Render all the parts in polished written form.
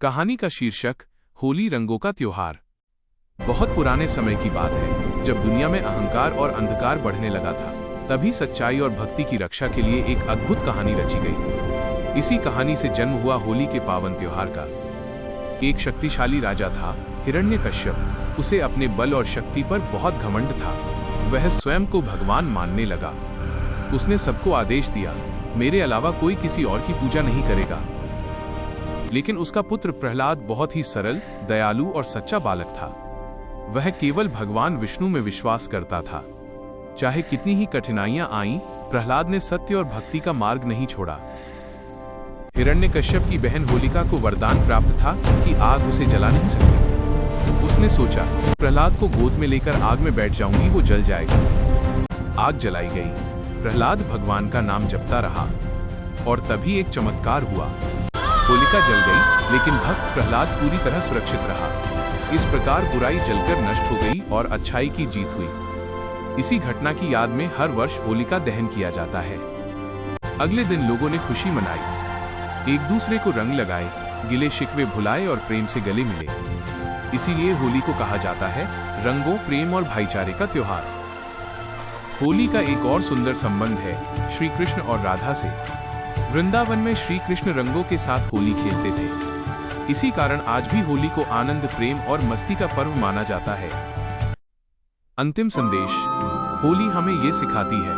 कहानी का शीर्षक होली रंगों का त्योहार। बहुत पुराने समय की बात है, जब दुनिया में अहंकार और अंधकार बढ़ने लगा था, तभी सच्चाई और भक्ति की रक्षा के लिए एक अद्भुत कहानी रची गई। इसी कहानी से जन्म हुआ होली के पावन त्योहार का। एक शक्तिशाली राजा था, हिरण्यकश्यप। उसे अपने बल और शक्ति पर बहुत घमंड था। वह स्वयं को भगवान मानने लगा। उसने सबको आदेश दिया, मेरे अलावा कोई किसी और की पूजा नहीं करेगा। लेकिन उसका पुत्र प्रहलाद बहुत ही सरल, दयालु और सच्चा बालक था। वह केवल भगवान विष्णु में विश्वास करता था। चाहे कितनी ही कठिनाइयां आईं, प्रहलाद ने सत्य और भक्ति का मार्ग नहीं छोड़ा। हिरण्यकश्यप की बहन होलिका को वरदान प्राप्त था कि आग उसे जला नहीं सकती। उसने सोचा, प्रहलाद को गोद में लेकर आग में बैठ जाऊंगी, वो जल जाएगा। आग जलाई गई। प्रहलाद भगवान का नाम जपता रहा और तभी एक चमत्कार हुआ। होलिका जल गई, लेकिन भक्त प्रहलाद पूरी तरह सुरक्षित रहा। इस प्रकार बुराई जलकर नष्ट हो गई और अच्छाई की जीत हुई। इसी घटना की याद में हर वर्ष होलिका दहन किया जाता है। अगले दिन लोगों ने खुशी मनाई, एक दूसरे को रंग लगाए, गिले शिकवे भुलाए और प्रेम से गले मिले। इसीलिए होली को कहा जाता है रंगों, प्रेम और भाईचारे का त्योहार। होली का एक और सुंदर संबंध है श्री कृष्ण और राधा से। वृंदावन में श्री कृष्ण रंगों के साथ होली खेलते थे। इसी कारण आज भी होली को आनंद, प्रेम और मस्ती का पर्व माना जाता है। अंतिम संदेश, होली हमें ये सिखाती है,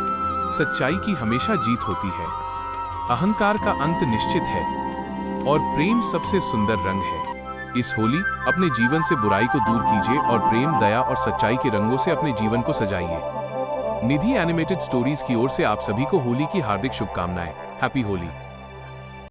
सच्चाई की हमेशा जीत होती है, अहंकार का अंत निश्चित है और प्रेम सबसे सुंदर रंग है। इस होली अपने जीवन से बुराई को दूर कीजिए और प्रेम, दया और सच्चाई के रंगों से अपने जीवन को सजाइए। निधि एनिमेटेड स्टोरीज की ओर से आप सभी को होली की हार्दिक शुभकामनाएं। हैप्पी होली।